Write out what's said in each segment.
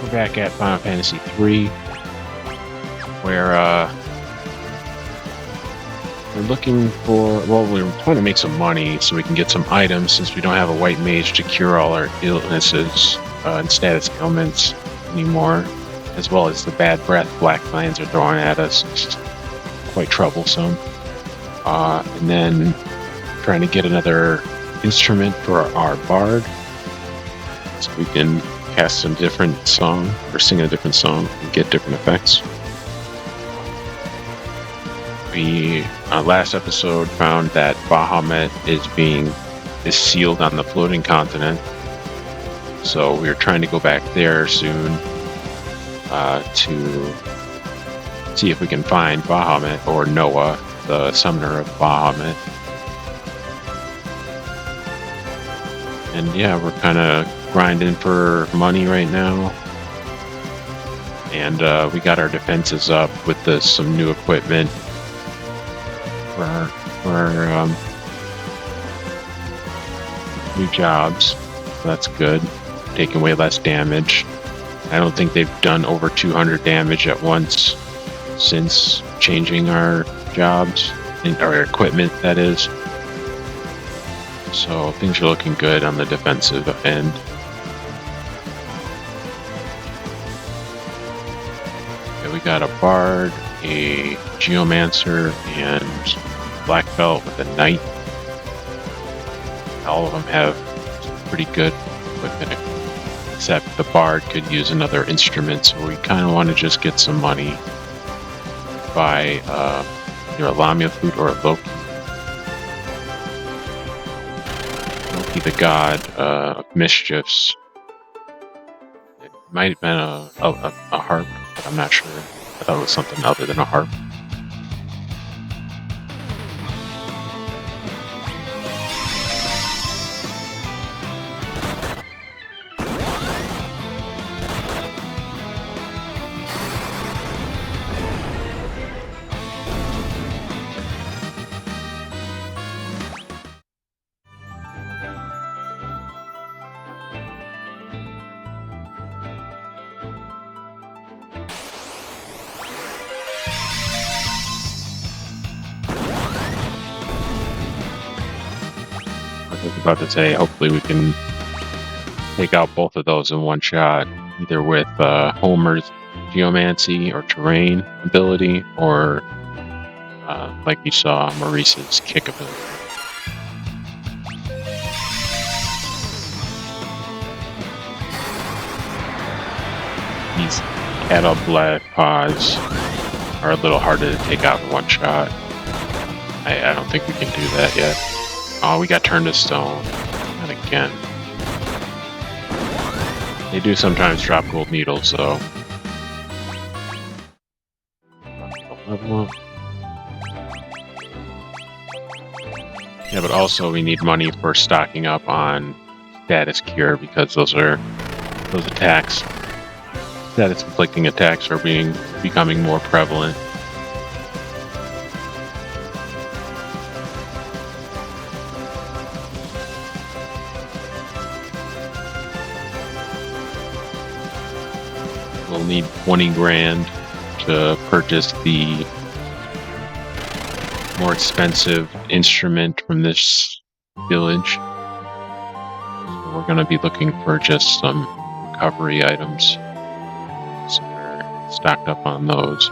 We're back at Final Fantasy III, where we're looking for. Well, we're trying to make some money so we can get some items, since we don't have a white mage to cure all our illnesses and status ailments anymore, as well as the bad breath black clans are throwing at us. It's quite troublesome. And then trying to get another instrument for our bard, so we can cast some different song or sing a different song and get different effects. We last episode found that Bahamut is sealed on the floating continent, so we're trying to go back there soon to see if we can find Bahamut or Noah, the summoner of Bahamut. And yeah, we're kind of grinding for money right now, and we got our defenses up with some new equipment for our new jobs. So that's good, taking away less damage. I don't think they've done over 200 damage at once since changing our jobs, our equipment, that is. So things are looking good on the defensive end. Okay, we got a bard, a geomancer, and black belt with a knight. All of them have pretty good equipment, except the bard could use another instrument, so we kind of want to just get some money by either a Lamia flute or a Loki. Loki, the god of mischiefs. It might have been a harp, but I'm not sure. I thought it was something other than a harp. I was about to say, hopefully we can take out both of those in one shot, either with Homer's geomancy or terrain ability, or like you saw, Maurice's kick ability. These Cattle Paws are a little harder to take out in one shot. I don't think we can do that yet. Oh, we got turned to stone. Not again. They do sometimes drop gold needles, so. Level up. Yeah, but also we need money for stocking up on status cure, because those attacks, status inflicting attacks, are becoming more prevalent. We'll need 20 grand to purchase the more expensive instrument from this village. So we're going to be looking for just some recovery items, so we're stocked up on those.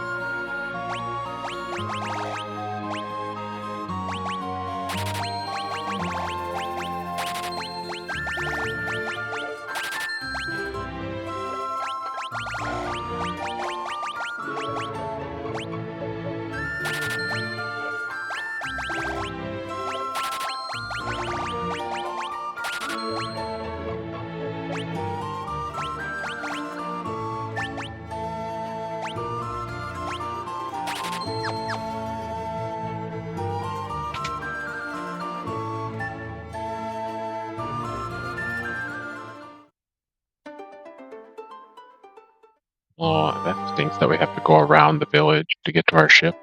Oh, that stinks that we have to go around the village to get to our ship.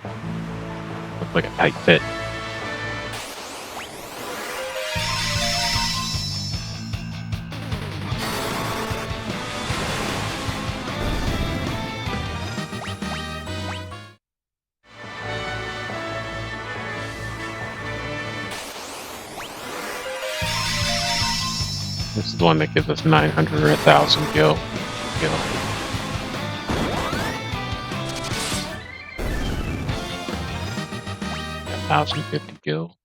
Looks like a tight fit. This is the one that gives us 900 or 1,000 gil. 1,050 gil.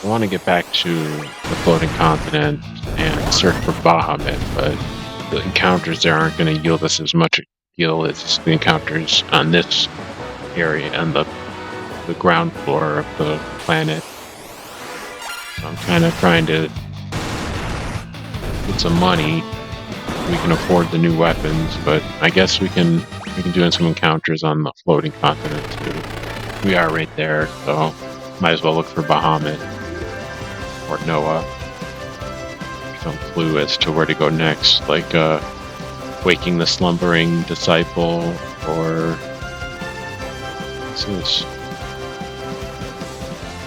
I want to get back to the floating continent and search for Bahamut, but the encounters there aren't going to yield us as much gil as the encounters on this area and the ground floor of the planet. So I'm kind of trying to get some money. We can afford the new weapons, but I guess we can do some encounters on the floating continent too. We are right there, so might as well look for Bahamut or Noah. Some clue as to where to go next, like waking the slumbering disciple, or what's this?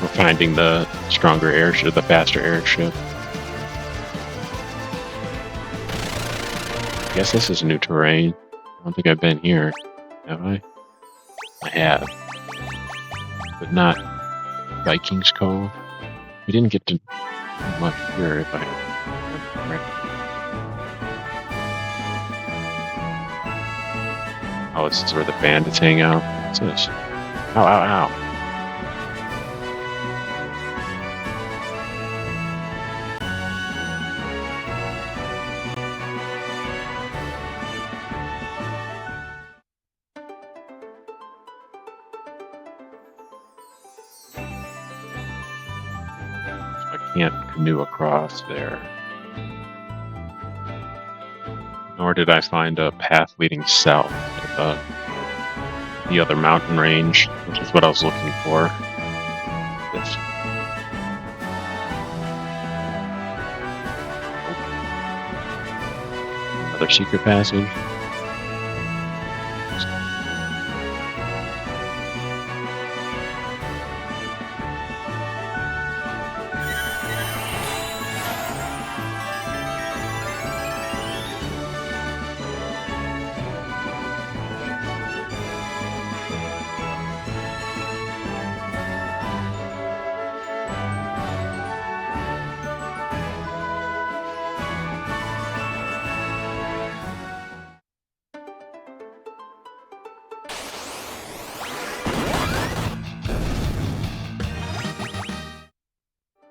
Or finding the stronger airship, the faster airship. I guess this is new terrain. I don't think I've been here, have I? I have, but not Vikings Cove. We didn't get to much here, if I remember correctly. Oh, this is where the bandits hang out. What's this? Ow, ow, ow. I can't canoe across there. Nor did I find a path leading south to the other mountain range, which is what I was looking for. This. Another secret passage.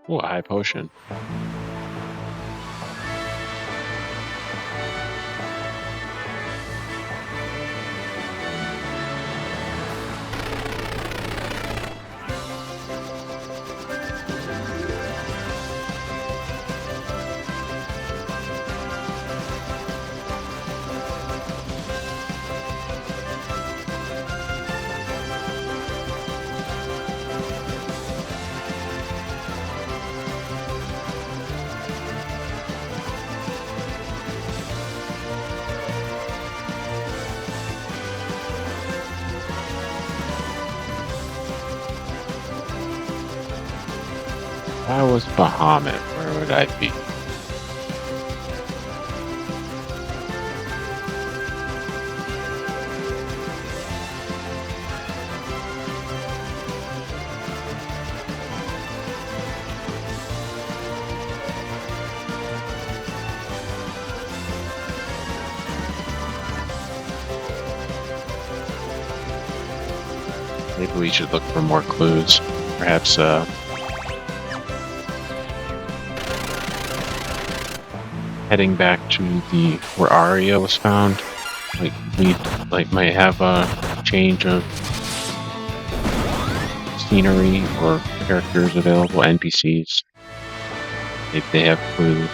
Oh, a high potion. If I was Bahamut, where would I be? Maybe we should look for more clues. Perhaps, heading back to where Arya was found. Like, we might have a change of scenery or characters available, NPCs. Maybe they have clues.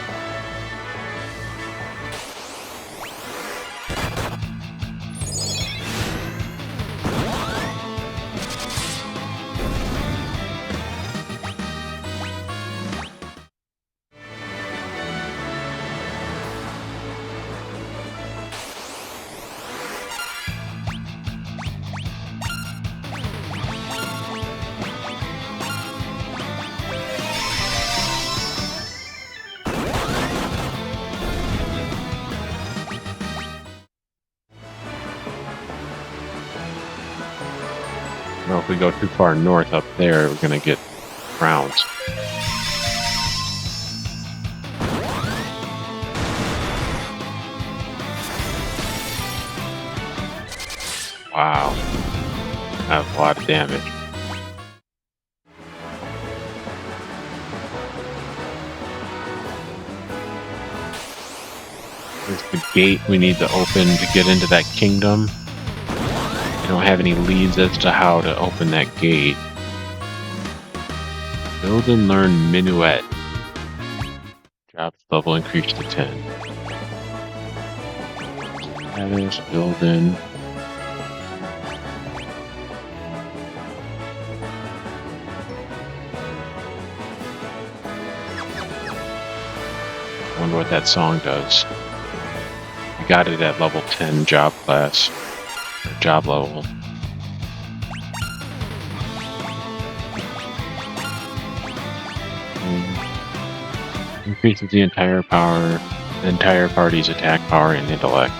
Well, if we go too far north up there, we're gonna get rounds. Wow. That's a lot of damage. There's the gate we need to open to get into that kingdom. I don't have any leads as to how to open that gate. Build and learn Minuet. Job level increased to 10. Status, build in. I wonder what that song does. I got it at level 10 job class. Or job level. Increases the entire party's attack power and intellect.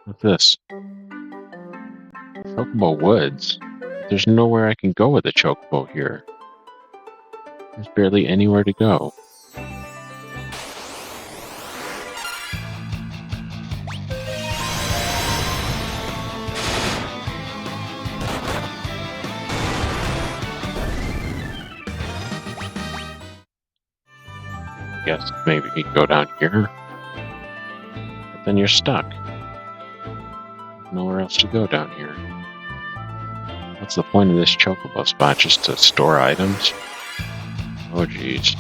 What's this? Chocobo Woods. There's nowhere I can go with a chocobo here. There's barely anywhere to go. Guess maybe you can go down here. But then you're stuck. Nowhere else to go down here. What's the point of this chocobo spot? Just to store items? Oh jeez.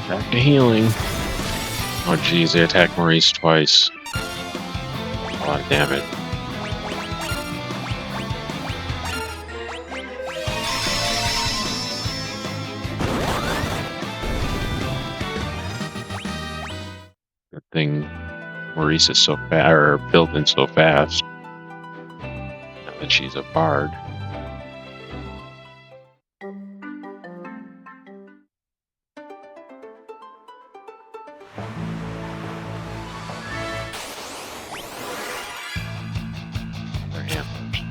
Back to healing. Oh jeez, they attacked Maurice twice. A lot of damage. Good thing Maurice is so fast, or building so fast. Now that she's a bard. Their antlers.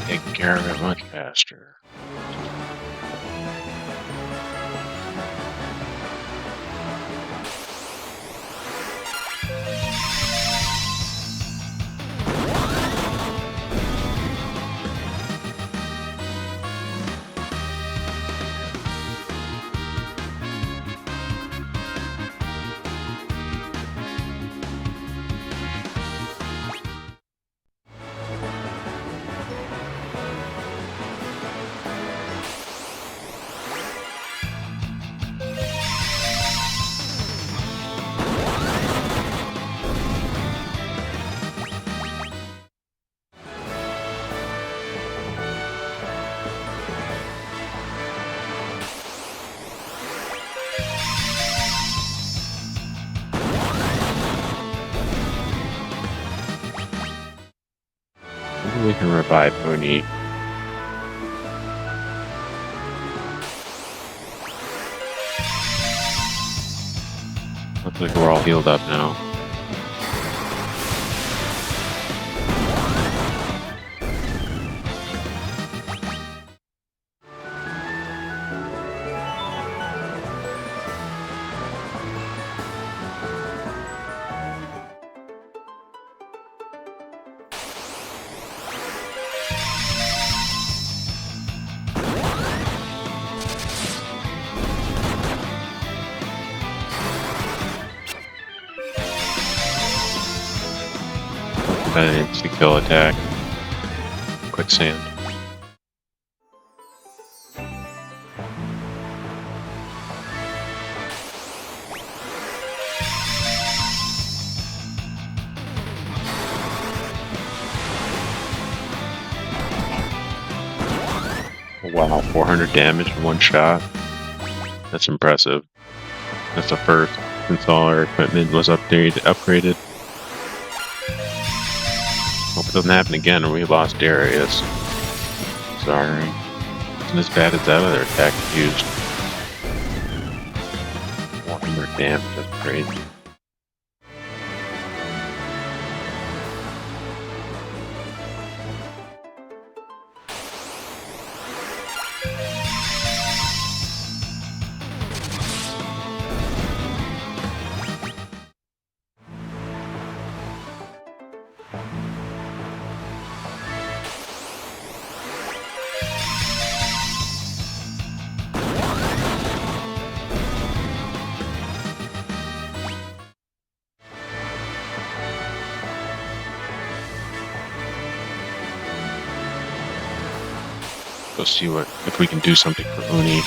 Taking care of it much faster. can revive Uni. Looks like we're all healed up now. An insta-kill attack. Quicksand. Wow, 400 damage in one shot. That's impressive. That's the first since all our equipment was upgraded. Hope it doesn't happen again or we lost Darius. Sorry. Isn't as bad as that other attack used. 400 damage, that's crazy. Go see if we can do something for Uni.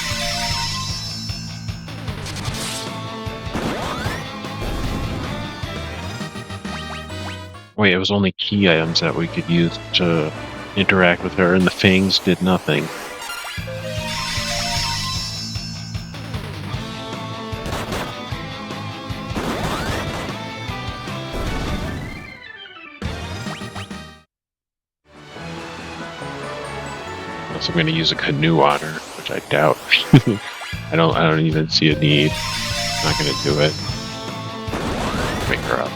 Wait, it was only key items that we could use to interact with her, and the fangs did nothing. I'm going to use a canoe on her, which I doubt. I don't even see a need. I'm not going to do it. Pick her up.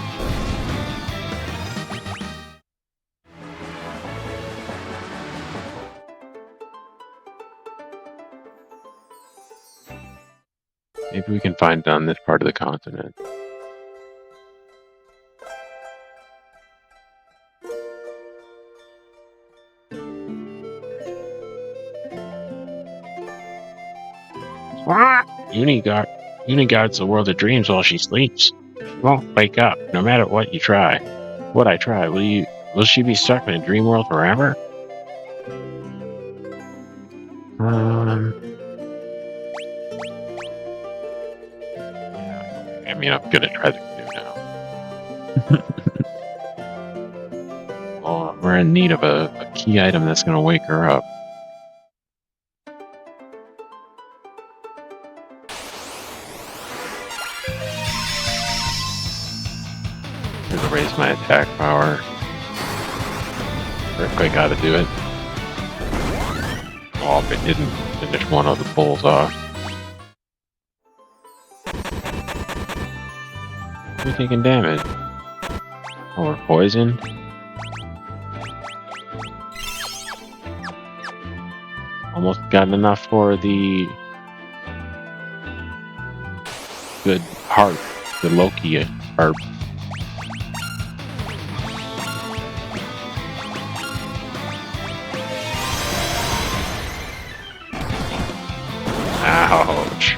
Maybe we can find it on this part of the continent. Uni guards the world of dreams while she sleeps. She won't wake up, no matter what you try. What I try, will she be stuck in a dream world forever? Yeah, I mean, I'm gonna try the canoe now. Well, we're in need of a key item that's gonna wake her up. Raise my attack power. Earthquake gotta do it. Oh, if it didn't finish one of the pulls off. We're taking damage. Oh, we're poisoned. Almost got enough for the good heart, the Loki heart. Ouch.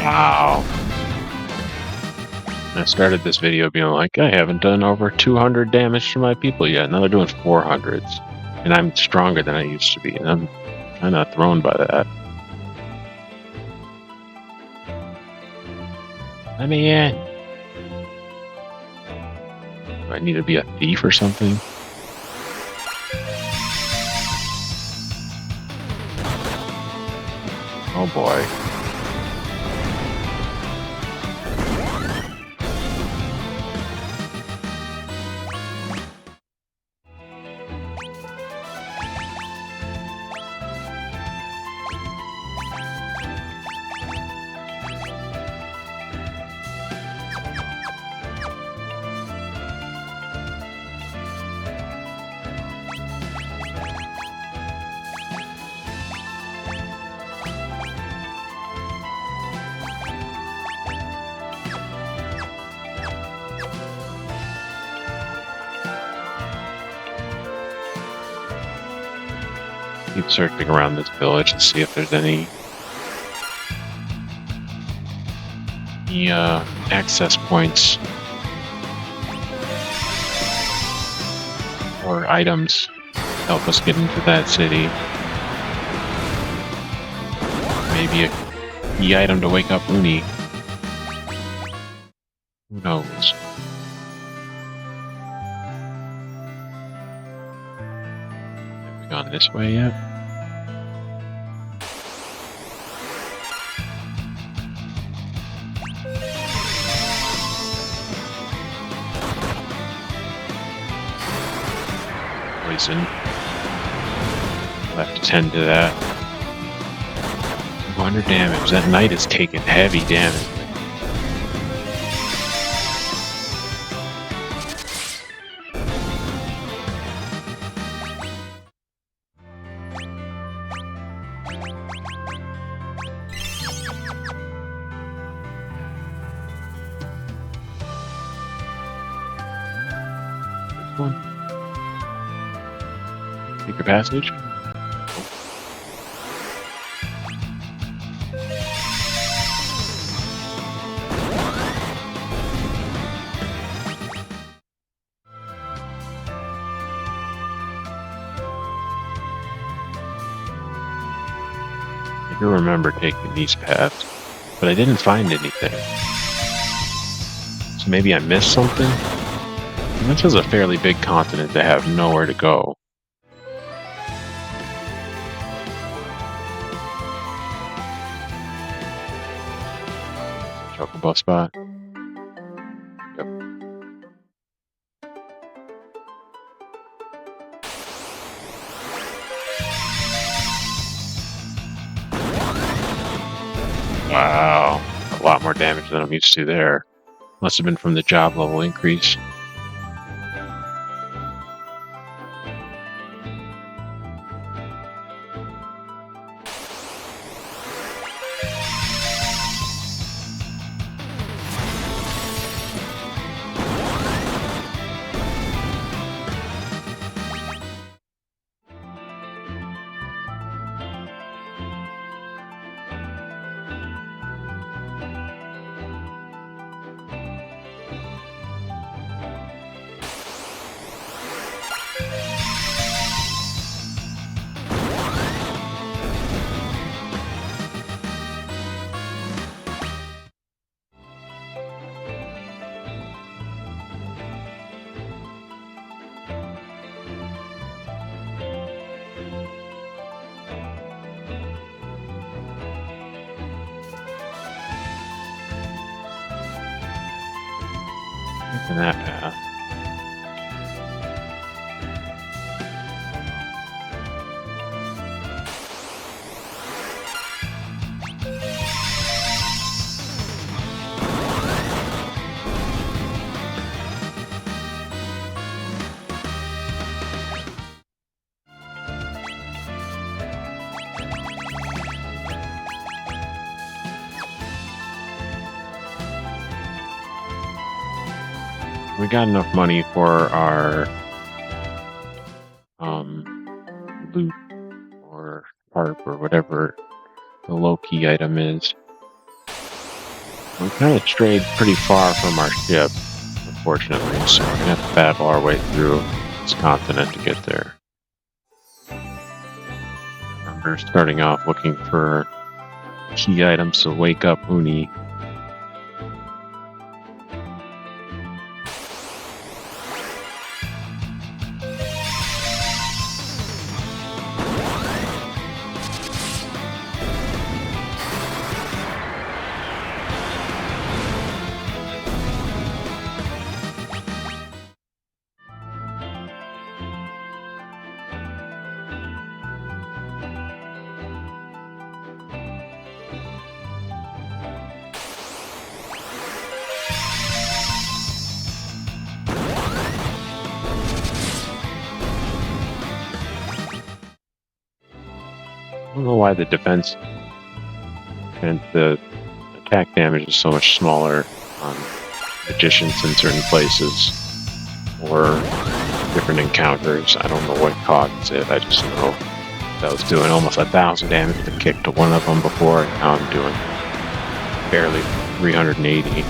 Wow. I started this video being like, I haven't done over 200 damage to my people yet. Now they're doing 400s. And I'm stronger than I used to be. And I'm kind of thrown by that. Let me in. Do I need to be a thief or something? Oh boy. Keep searching around this village to see if there's any access points or items to help us get into that city. Maybe a key item to wake up Uni. Who knows? Have we gone this way yet? Poison. We'll have to tend to that. 200 damage. That knight is taking heavy damage. This one. Secret passage. I do remember taking these paths, but I didn't find anything. So maybe I missed something? And this is a fairly big continent to have nowhere to go. Chocobo spot. Yep. Wow. A lot more damage than I'm used to there. Must have been from the job level increase. In that path. We got enough money for our loot or harp or whatever the low-key item is. We kind of strayed pretty far from our ship, unfortunately, so we're gonna have to battle our way through this continent to get there. Remember starting off looking for key items to wake up Uni. know why the defense and the attack damage is so much smaller on magicians in certain places or different encounters. I don't know what causes it. I just know that I was doing almost 1,000 damage to kick to one of them before, and now I'm doing barely 380.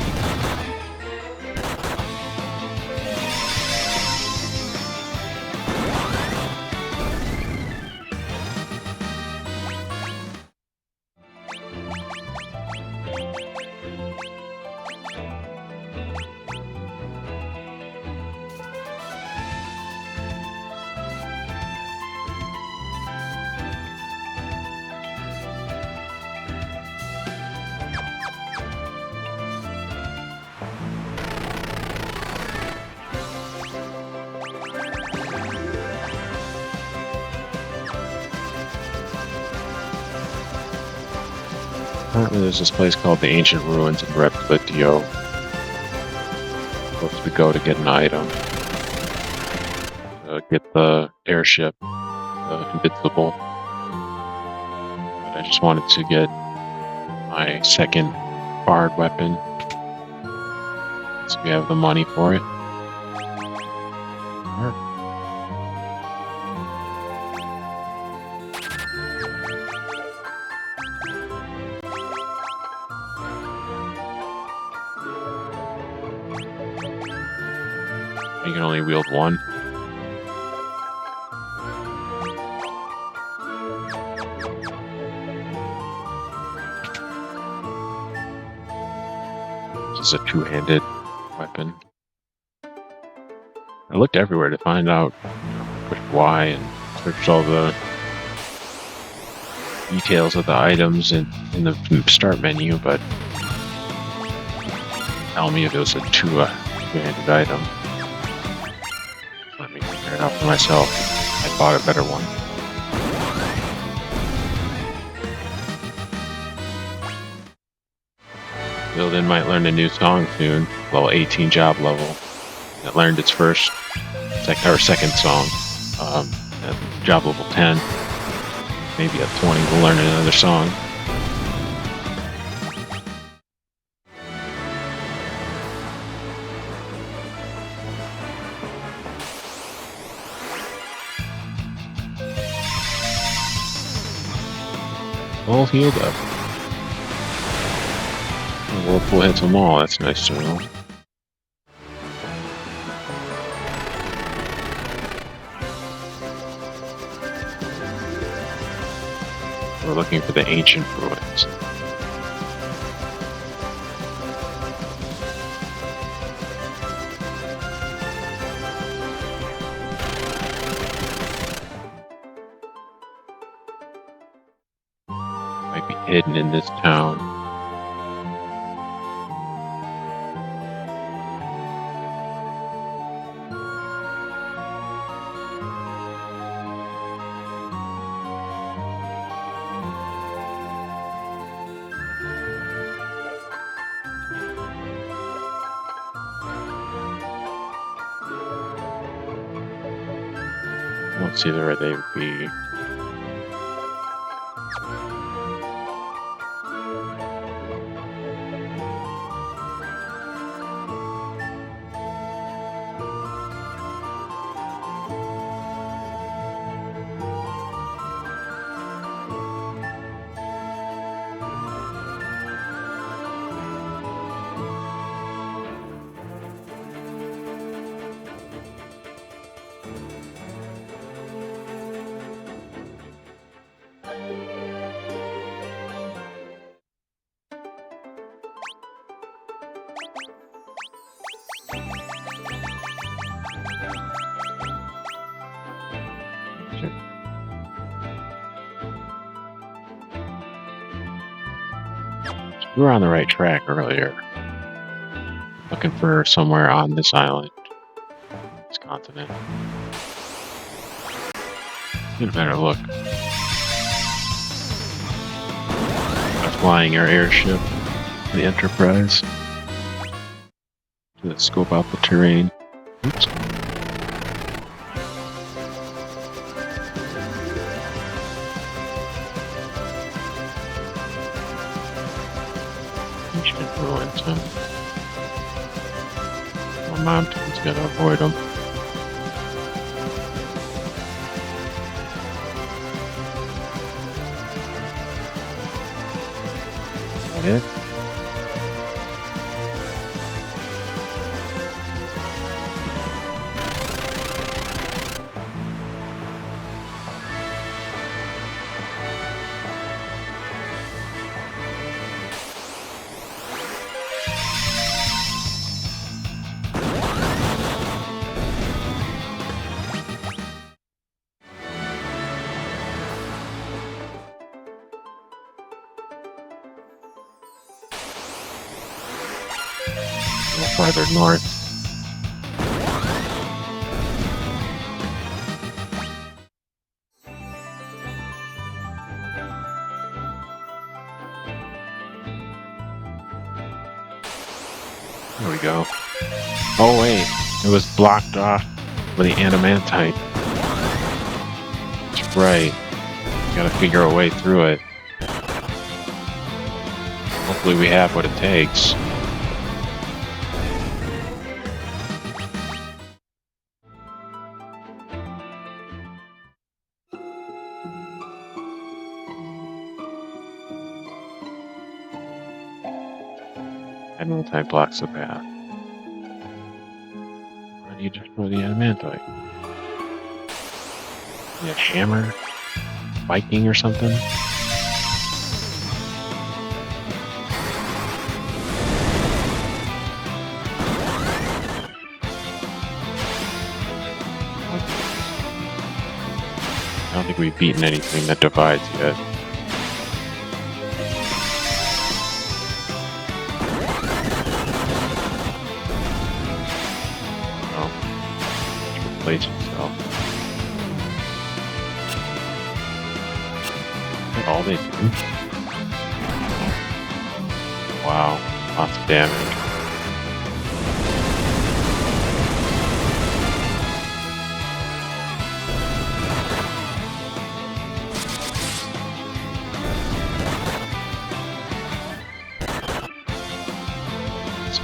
Apparently there's this place called the Ancient Ruins in Repletio. Supposed to go to get an item. Get the airship, Invincible. But I just wanted to get my second bard weapon. So we have the money for it. You can only wield one. This is a two-handed weapon. I looked everywhere to find out, pushed Y and searched all the details of the items in the start menu, but tell me if it was a two-handed item. Let me figure it out for myself. I bought a better one. Build-in might learn a new song soon. Level 18 job level. It learned its second song. At job level 10. Maybe at 20 we'll learn another song. All healed up. Whirlpool hits them all, that's nice to know. We're looking for the Ancient Ruins. Might be hidden in this town. I don't see where they would be. We were on the right track earlier. Looking for somewhere on this island. This continent. Get a better look. Flying our airship, the Enterprise. To scope out the terrain. Oops. ruins him. My mom told's gotta avoid them. Is that it? A little farther north. There we go. Oh wait, it was blocked off by the adamantite. That's right. Gotta figure a way through it. Hopefully we have what it takes. Adamantite blocks the path. Why do you just throw the adamantite? Need a hammer? Viking or something? I don't think we've beaten anything that divides yet. Replace himself. Is that all they do? Wow, lots of damage.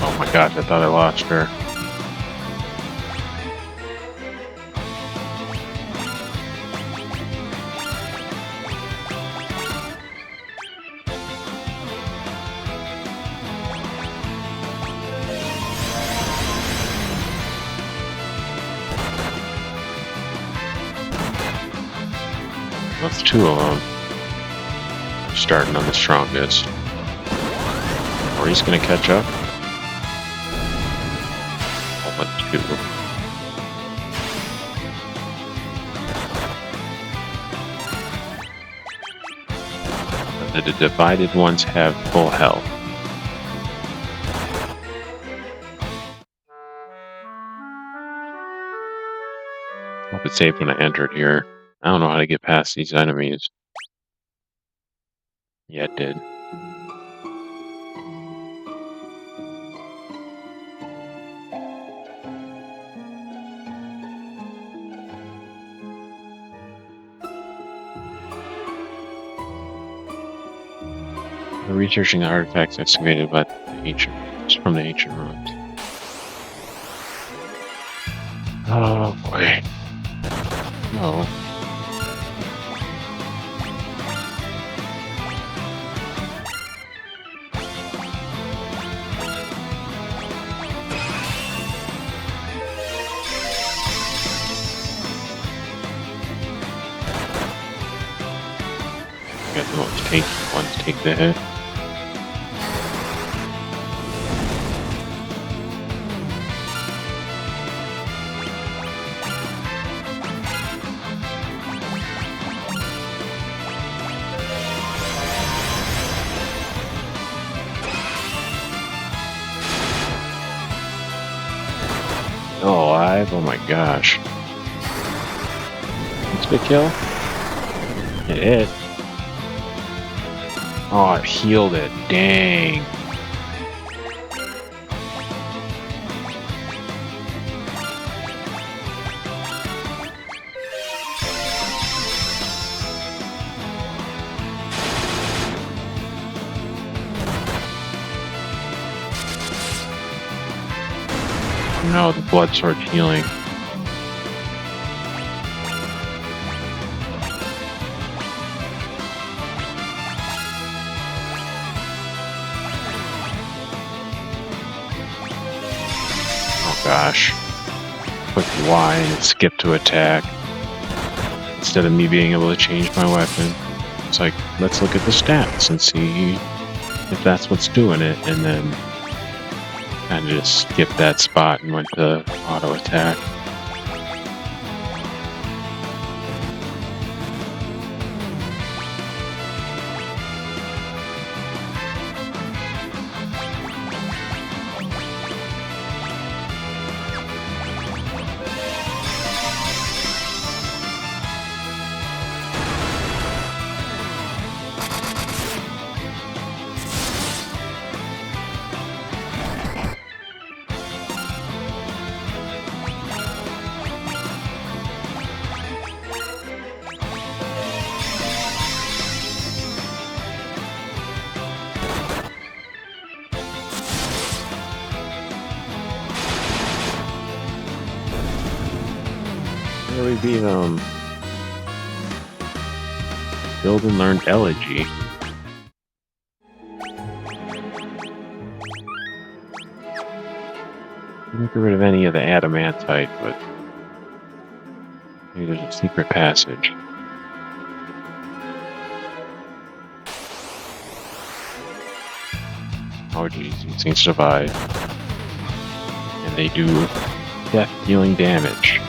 Oh my gosh, I thought I lost her. That's two of them. I'm starting on the strongest. Or he's gonna catch up. Oh, that's two. The divided ones have full health. Hope it's safe when I entered here. I don't know how to get past these enemies. Yeah, it did. We're researching the artifacts excavated by the from the ancient ruins. Oh boy. No. I got the most tanky ones take the hit. Still alive? Oh my gosh. What's the kill? It hit. Oh, it healed it. Dang. no, the blood sword healing. Oh gosh. Click Y and it skipped to attack. Instead of me being able to change my weapon. It's like, let's look at the stats and see if that's what's doing it. And then kind of just skipped that spot and went to auto attack. Really beat Build and learn Elegy. Didn't get rid of any of the adamantite, but maybe there's a secret passage. Oh geez, these things survive. And they do death dealing damage.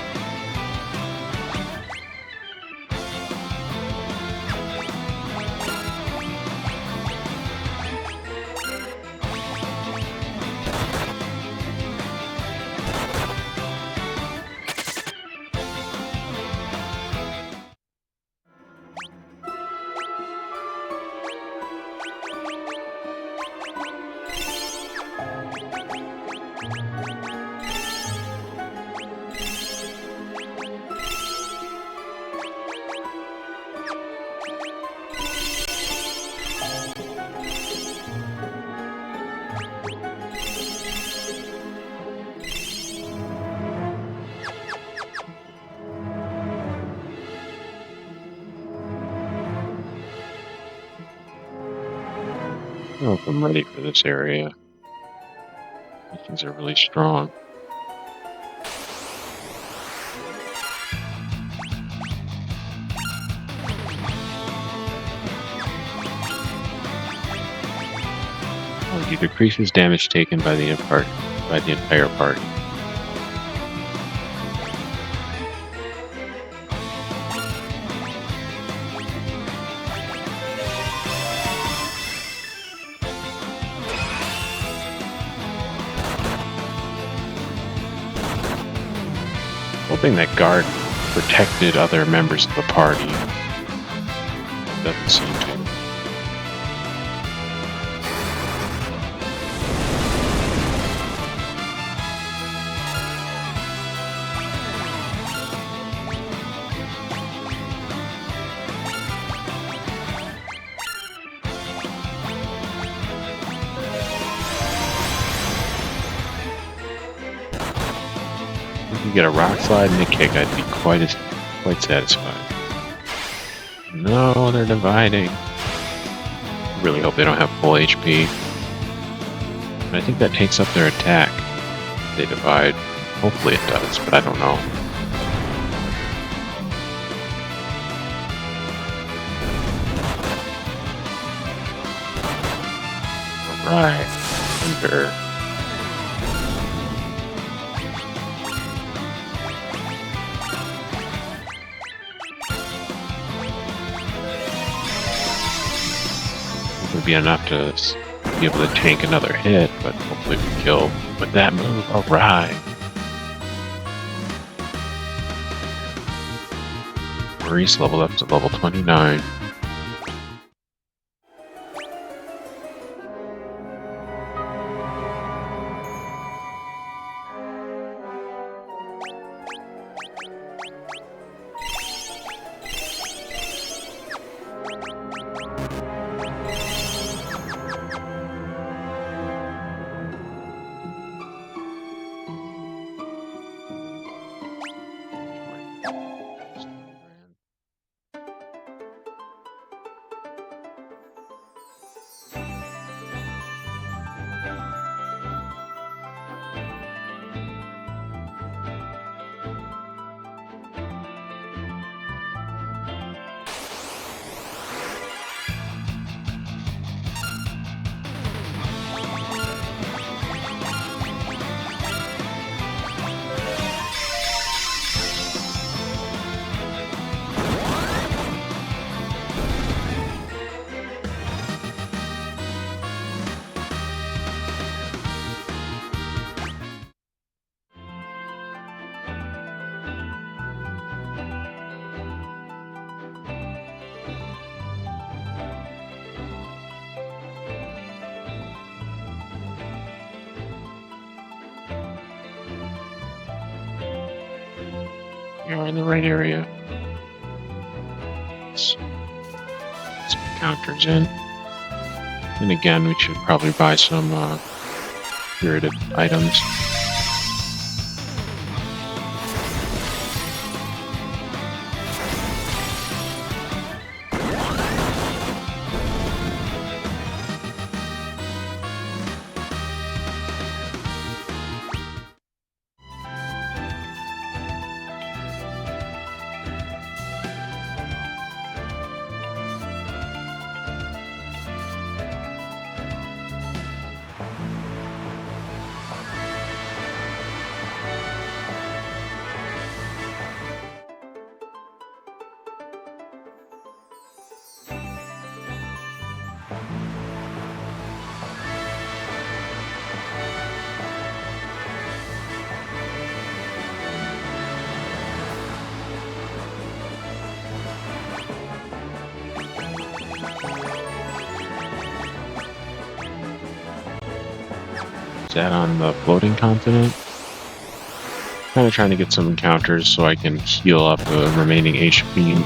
I don't know if I'm ready for this area. These things are really strong. Oh, you decreases damage taken by the entire party. Hoping that guard protected other members of the party. Doesn't seem to. If you get a rock slide and a kick, I'd be quite satisfied. No, they're dividing. Really hope they don't have full HP. But I think that takes up their attack. If they divide. Hopefully it does, but I don't know. Alright. Thunder. Would be enough to be able to tank another hit, but hopefully we kill with that move. Alright. Maurice leveled up to level 29. You're in the right area. Let's put some counters in. And again, we should probably buy some curative items. Is that on the floating continent? Kind of trying to get some encounters so I can heal up the remaining HP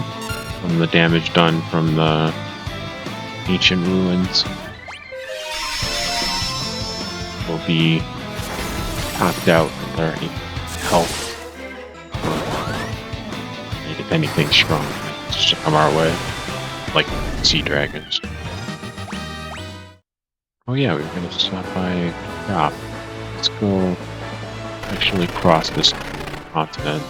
from the damage done from the ancient ruins. Will be topped out with our health. And if anything strong, it's just come our way, like sea dragons. Oh yeah, we were gonna stop by a shop. Let's go actually cross this continent.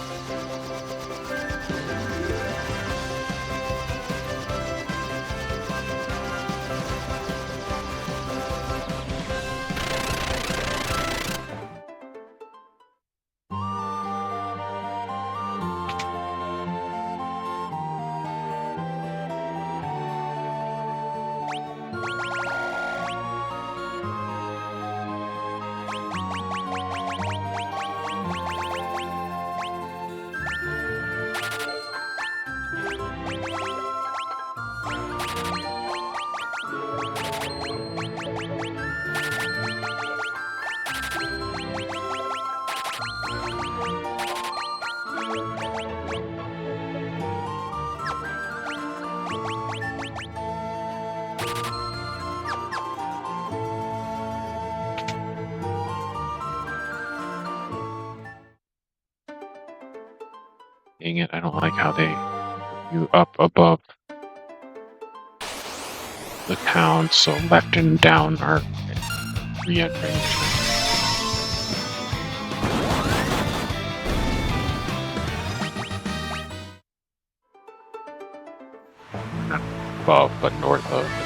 Dang it, I don't like how they you up above the town, so left and down are re-entering. Not above, but north of the town.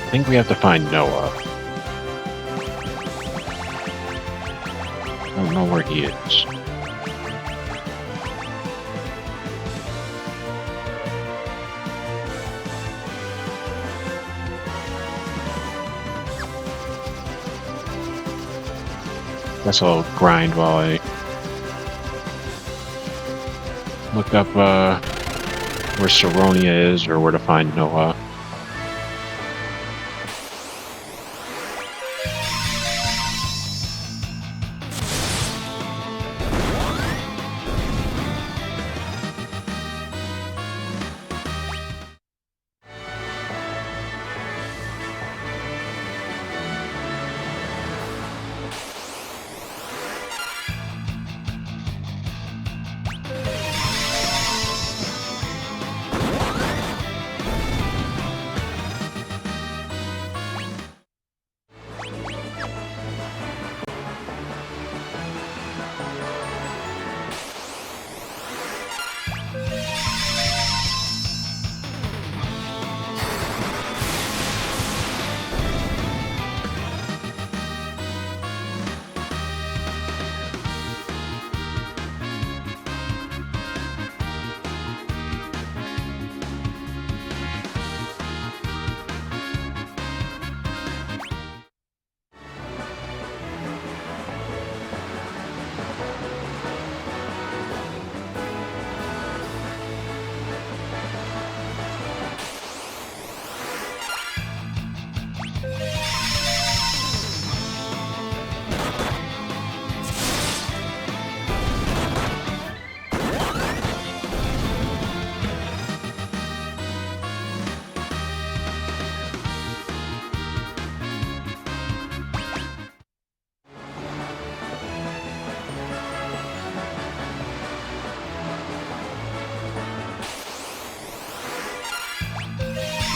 I think we have to find Noah. I don't know where he is. Guess I'll grind while I look up where Saronia is or where to find Noah.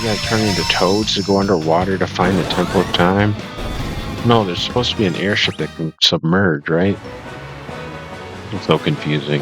You gotta turn into toads to go underwater to find the Temple of Time? No, there's supposed to be an airship that can submerge, right? It's so confusing.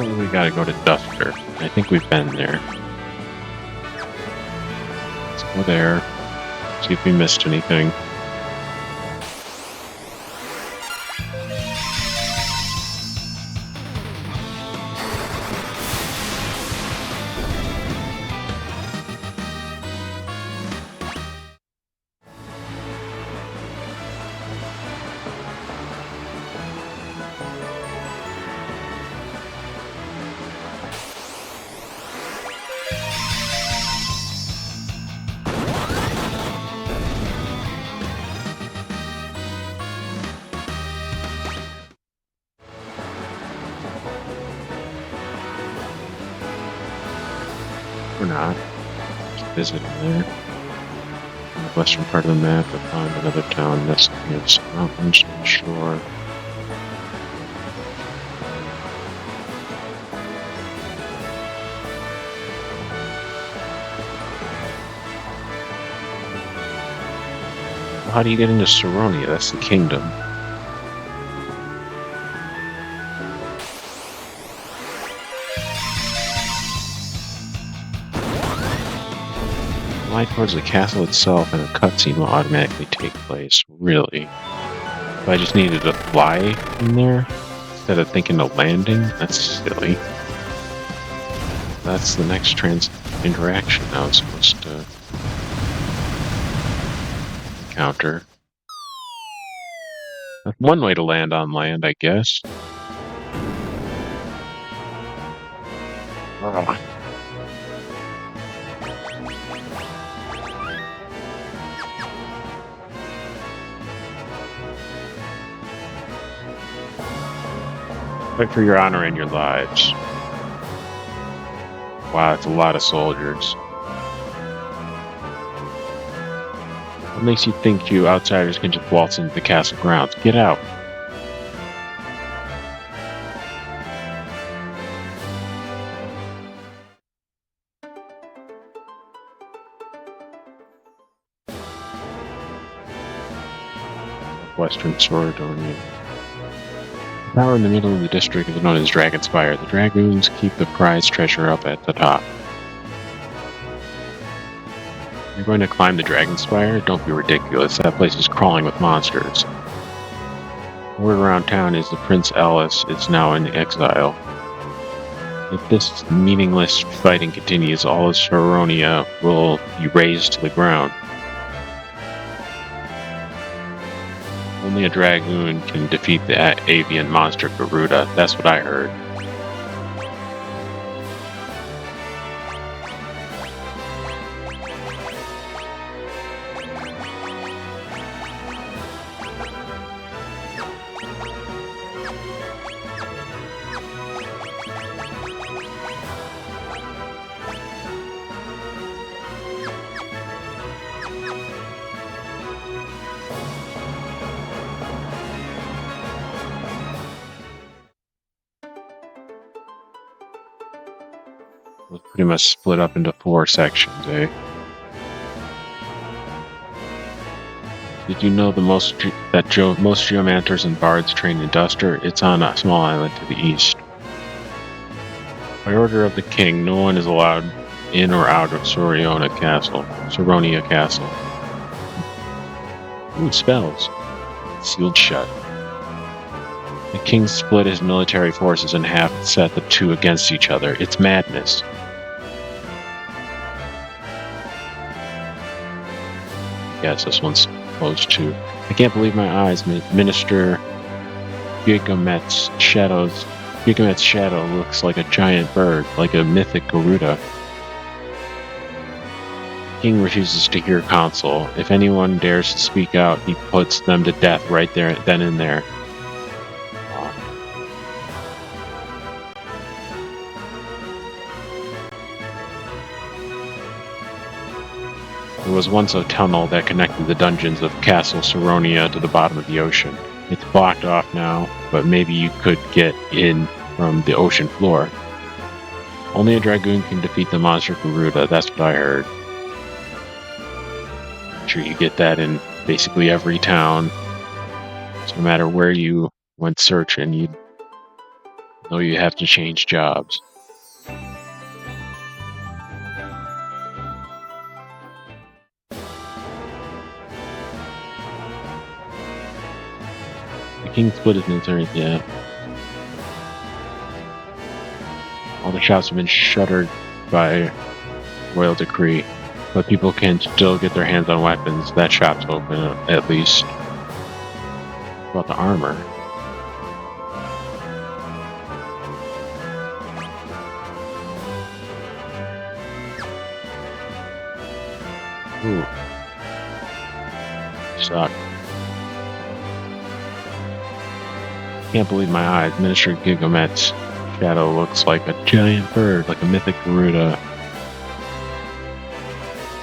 Oh, we gotta go to Duster. I think we've been there. Let's go there. See if we missed anything. We're not. Just visiting there. On the western part of the map, I found another town nestled against mountains and shore. Well, how do you get into Saronia? That's the kingdom. Fly towards the castle itself and a cutscene will automatically take place. Really? If I just needed to fly in there instead of thinking of landing? That's silly. That's the next interaction now it's supposed to encounter. That's one way to land on land, I guess. Ugh. Fight for your honor and your lives. Wow, that's a lot of soldiers. What makes you think you outsiders can just waltz into the castle grounds? Get out. Western Sorodonia. The tower in the middle of the district is known as Dragonspire. The Dragoons keep the prize treasure up at the top. You're going to climb the Dragonspire? Don't be ridiculous. That place is crawling with monsters. Word around town is the Prince Alice is now in exile. If this meaningless fighting continues, all of Saronia will be razed to the ground. Only a dragoon can defeat the avian monster Garuda. That's what I heard. It was pretty much split up into 4 sections, eh? Did you know most geomanters and bards train in Duster? It's on a small island to the east. By order of the king, no one is allowed in or out of Saronia Castle. Ooh, spells. Sealed shut. The king split his military forces in half and set the two against each other. It's madness. Yes, this one's closed too. I can't believe my eyes. Minister Gigamet's shadow looks like a giant bird, like a mythic Garuda. King refuses to hear counsel. If anyone dares to speak out, he puts them to death right there, then and there. There was once a tunnel that connected the dungeons of Castle Saronia to the bottom of the ocean. It's blocked off now, but maybe you could get in from the ocean floor. Only a dragoon can defeat the monster Garuda, that's what I heard. I'm sure you get that in basically every town. So no matter where you went searching, you know you have to change jobs. The king split his military, yeah. All the shops have been shuttered by royal decree, but people can still get their hands on weapons. That shop's open, at least. What about the armor? Ooh. Suck. Can't believe my eyes. Minister Gigamet's shadow looks like a giant bird, like a mythic Garuda.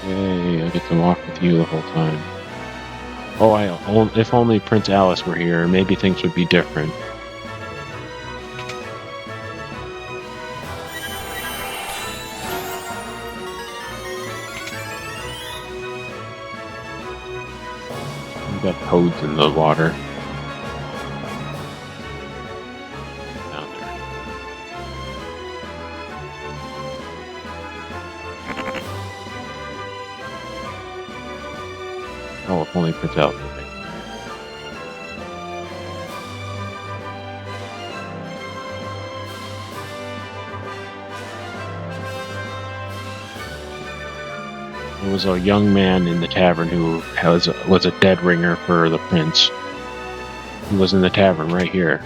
Yay, I get to walk with you the whole time. Oh, if only Prince Alice were here, maybe things would be different. We got toads in the water. Oh, if only Prince Alice. There was a young man in the tavern who was a dead ringer for the prince. He was in the tavern right here.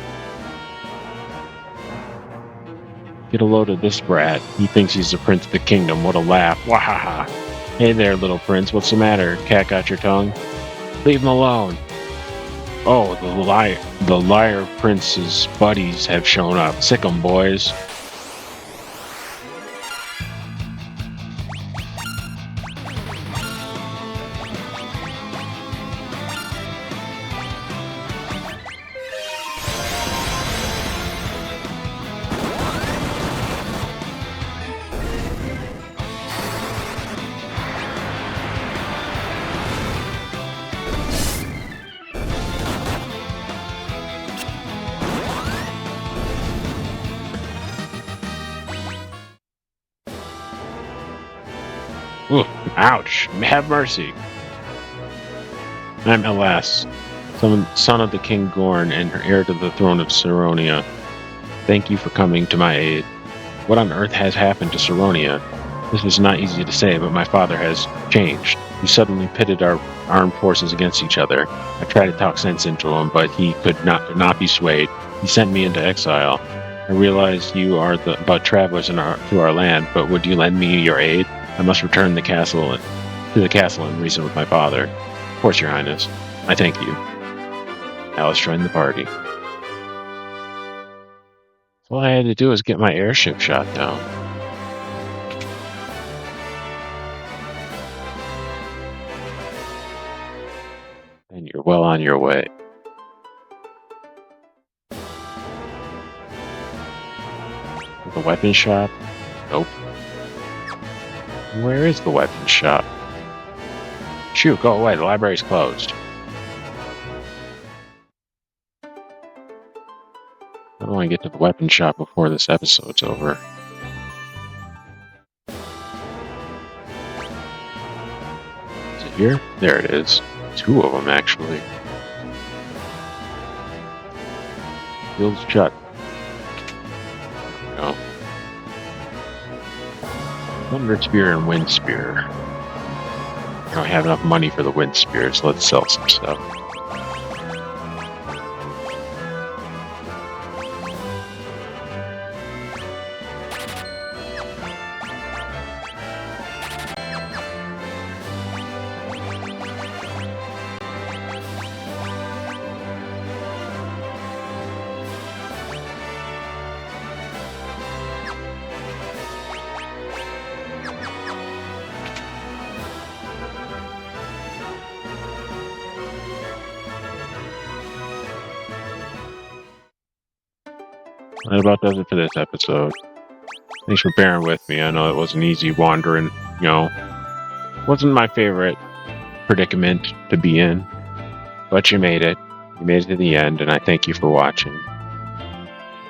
Get a load of this brat. He thinks he's the prince of the kingdom. What a laugh. Wahaha. Hey there, little prince. What's the matter? Cat got your tongue? Leave him alone. Oh, the liar prince's buddies have shown up. Sick 'em, boys. Ooh, ouch. Have mercy. I'm Alas, son of the King Gorn and heir to the throne of Saronia. Thank you for coming to my aid. What on earth has happened to Saronia? This is not easy to say, but my father has changed. He suddenly pitted our armed forces against each other. I tried to talk sense into him, but he could not be swayed. He sent me into exile. I realize you are but travelers to our land, but would you lend me your aid? I must return to the castle and reason with my father. Of course, Your Highness. I thank you. Alice joined the party. All I had to do was get my airship shot down. And you're well on your way. The weapon shop? Nope. Where is the weapon shop? Shoot, go away. The library's closed. I don't want to get to the weapon shop before this episode's over. Is it here? There it is. 2 of them, actually. Sealed shut. There we go. Thunder Spear and Wind Spear. I don't have enough money for the Wind Spear, so let's sell some stuff. That about does it for this episode. Thanks for bearing with me. I know it wasn't easy wandering, wasn't my favorite predicament to be in, but you made it. You made it to the end, and I thank you for watching.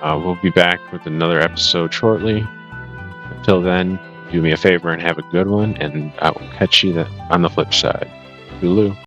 We'll be back with another episode shortly. Until then, do me a favor and have a good one, and I will catch you on the flip side. Hulu.